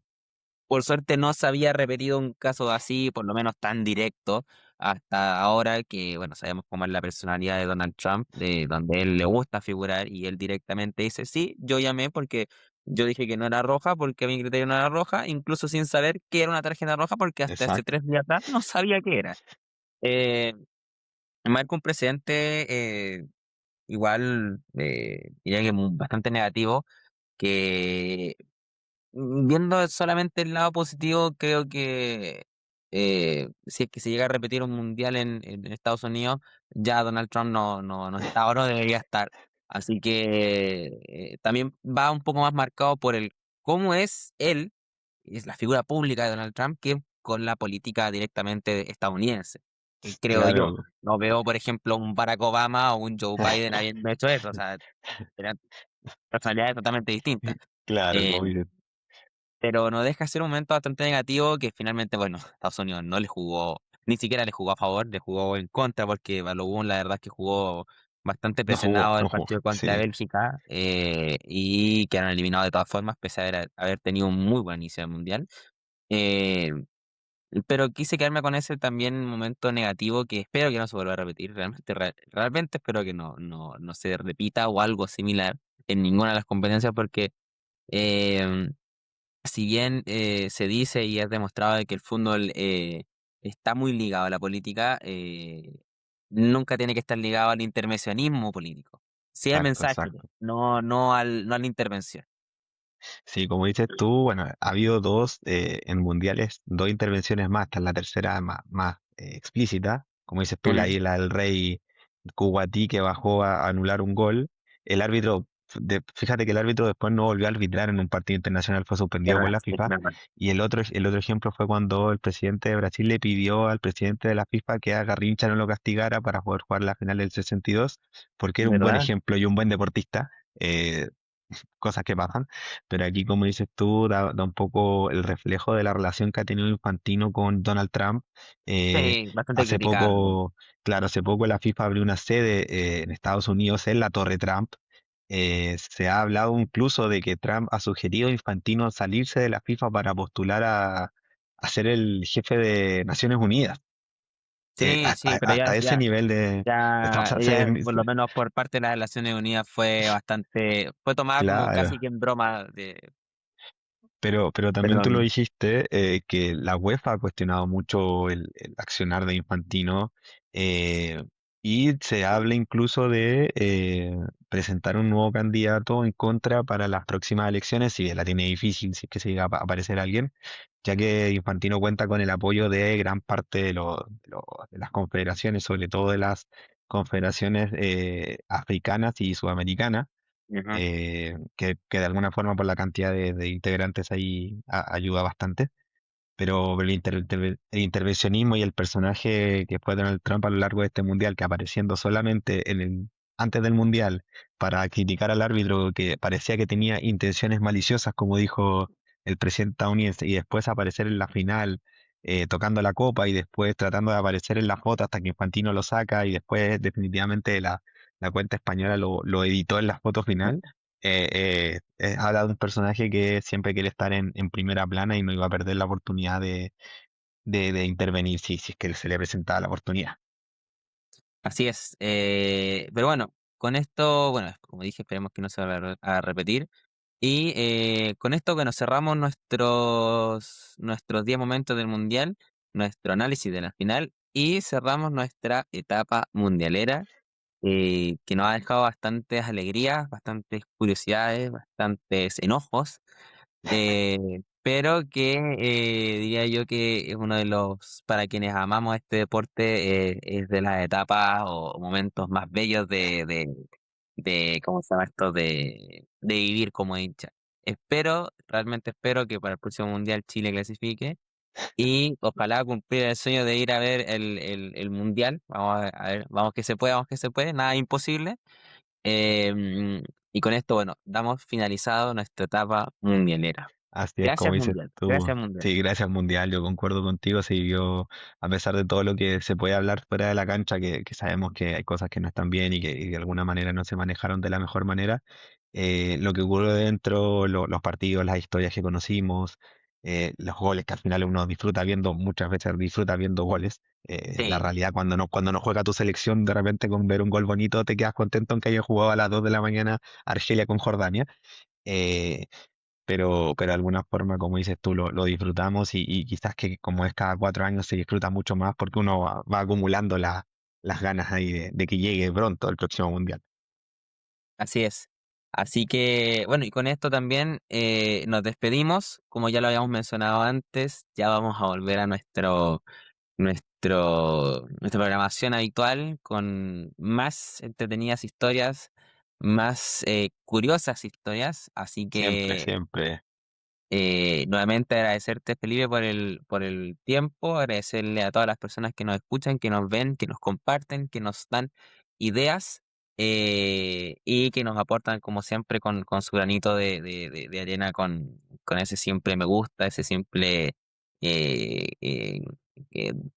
por suerte no se había repetido un caso así, por lo menos tan directo, hasta ahora que, bueno, sabemos cómo es la personalidad de Donald Trump, de donde él le gusta figurar y él directamente dice, sí, yo llamé porque yo dije que no era roja, porque a mi criterio no era roja, incluso sin saber que era una tarjeta roja, porque hasta hace exacto. 3 días atrás no sabía qué era. Eh, Marca un precedente igual, diría que bastante negativo, que viendo solamente el lado positivo, creo que si es que se llega a repetir un mundial en Estados Unidos, ya Donald Trump no está o no debería estar. Así que también va un poco más marcado por el cómo es él, es la figura pública de Donald Trump, que con la política directamente estadounidense, creo yo. Claro, No veo, por ejemplo, un Barack Obama o un Joe Biden habiendo hecho eso, o sea, eran personalidades totalmente distintas. claro, Eh, como dices, pero no deja de ser un momento bastante negativo que finalmente, bueno, Estados Unidos no le jugó, ni siquiera le jugó a favor, le jugó en contra porque Balogun la verdad es que jugó bastante presionado el no jugó, partido contra sí, Bélgica, y quedaron eliminados de todas formas pese a haber tenido un muy buen inicio del Mundial. Eh, pero quise quedarme con ese también momento negativo que espero que no se vuelva a repetir, realmente realmente espero que no se repita o algo similar en ninguna de las competencias porque, em, si bien, se dice y es demostrado de que el fútbol, está muy ligado a la política, nunca tiene que estar ligado al intervencionismo político. Sí al Exacto, mensaje, exacto. no a la intervención. Sí, como dices tú, bueno, ha habido dos en mundiales, dos intervenciones más, esta es la tercera más explícita. Como dices tú, la Ujú. isla del rey Cubatí que bajó a anular un gol. El árbitro, fíjate que el árbitro después no volvió a arbitrar en un partido internacional, fue Es suspendido por verdad, la sí, FIFA. me acuerdo. Y el otro ejemplo fue cuando el presidente de Brasil le pidió al presidente de la FIFA que a Garrincha no lo castigara para poder jugar la final del 62, porque era un buen ¿Verdad? ejemplo y un buen deportista. Cosas que pasan, pero aquí, como dices tú, da un poco el reflejo de la relación que ha tenido Infantino con Donald Trump. Eh, Sí, bastante hace criticada. poco, claro, hace poco la FIFA abrió una sede en Estados Unidos, en la Torre Trump. Se ha hablado incluso de que Trump ha sugerido a Infantino salirse de la FIFA para postular a ser el jefe de Naciones Unidas. Sí, sí, pero Hasta ese nivel de... o sea, por lo menos por parte de las Naciones Unidas fue tomada como claro. casi que en broma Pero también pero tú lo dijiste, que la UEFA ha cuestionado mucho el accionar de Infantino, eh, y se habla incluso de presentar un nuevo candidato en contra para las próximas elecciones, si bien la tiene difícil, si es que se llega a aparecer alguien, ya que Infantino cuenta con el apoyo de gran parte de las confederaciones, sobre todo de las confederaciones africanas y sudamericanas, ujú. que de alguna forma por la cantidad de integrantes ahí ayuda bastante. Pero el intervencionismo y el personaje que fue Donald Trump a lo largo de este mundial, que apareciendo solamente antes del mundial para criticar al árbitro que parecía que tenía intenciones maliciosas, como dijo el presidente estadounidense, y después aparecer en la final tocando la copa y después tratando de aparecer en la foto hasta que Infantino lo saca y después definitivamente la cuenta española lo editó en la foto final. Habla de un personaje que siempre quiere estar en primera plana y no iba a perder la oportunidad de intervenir si es que se le presentaba la oportunidad. Así es. Pero bueno, con esto, bueno, como dije, esperemos que no se vaya a repetir. Y con esto, bueno, cerramos nuestros 10 momentos del Mundial, nuestro análisis de la final y cerramos nuestra etapa mundialera, que nos ha dejado bastantes alegrías, bastantes curiosidades, bastantes enojos, pero que diría yo que es uno de los, para quienes amamos este deporte, es de las etapas o momentos más bellos ¿cómo se llama esto? De vivir como hincha. Realmente espero que para el próximo Mundial Chile clasifique y ojalá cumplir el sueño de ir a ver el Mundial. A ver, vamos que se puede, nada imposible. Em, y con esto, bueno, damos finalizado nuestra etapa mundialera. Así es, como Gracias, dices Mundial. tú. Gracias, Mundial. Sí, gracias Mundial, yo concuerdo contigo. Sí, yo, a pesar de todo lo que se puede hablar fuera de la cancha, que sabemos que hay cosas que no están bien y de alguna manera no se manejaron de la mejor manera, lo que ocurrió dentro, los partidos, las historias que conocimos, los goles que al final uno disfruta viendo, muchas veces disfruta viendo goles. La Sí, realidad, cuando no juega tu selección, de repente con ver un gol bonito te quedas contento aunque hayan jugado a las 2 de la mañana Argelia con Jordania. Eh, pero de alguna forma, como dices tú, lo disfrutamos y quizás que como es cada 4 años se disfruta mucho más porque uno va acumulando las ganas ahí de que llegue pronto el próximo mundial. así es. Así que, bueno, y con esto también nos despedimos. Como ya lo habíamos mencionado antes, ya vamos a volver a nuestra programación habitual con más entretenidas historias, más curiosas historias. Así Siempre, que siempre. nuevamente agradecerte, Felipe, por el tiempo, agradecerle a todas las personas que nos escuchan, que nos ven, que nos comparten, que nos dan ideas y que nos aportan, como siempre, con su granito de arena, con ese simple me gusta, ese simple eh, eh,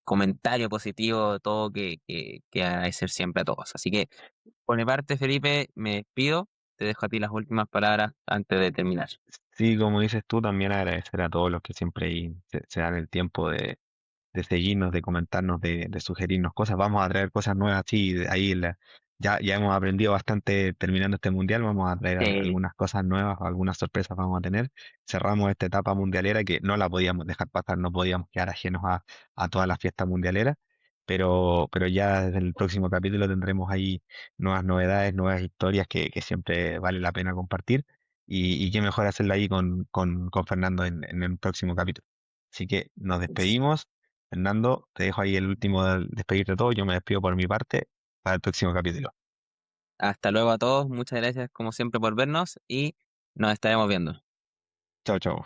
comentario positivo, todo que agradecer siempre a todos. Así que, por mi parte, Felipe, me despido. Te dejo a ti las últimas palabras antes de terminar. Sí, como dices tú, también agradecer a todos los que siempre ahí se dan el tiempo de seguirnos, de comentarnos, de sugerirnos cosas. Vamos a traer cosas nuevas, sí, ya hemos aprendido bastante terminando este mundial, vamos a traer Sí, algunas cosas nuevas, algunas sorpresas vamos a tener. Cerramos esta etapa mundialera que no la podíamos dejar pasar, no podíamos quedar ajenos a toda la fiesta mundialera. Pero ya desde el próximo capítulo tendremos ahí nuevas novedades, nuevas historias que siempre vale la pena compartir. Y qué mejor hacerlo ahí con Fernando en el próximo capítulo. Así que nos despedimos. Fernando, te dejo ahí el último despedirte de todo. Yo me despido por mi parte para el próximo capítulo. hasta luego a todos. Muchas gracias como siempre por vernos y nos estaremos viendo. Chao, chao.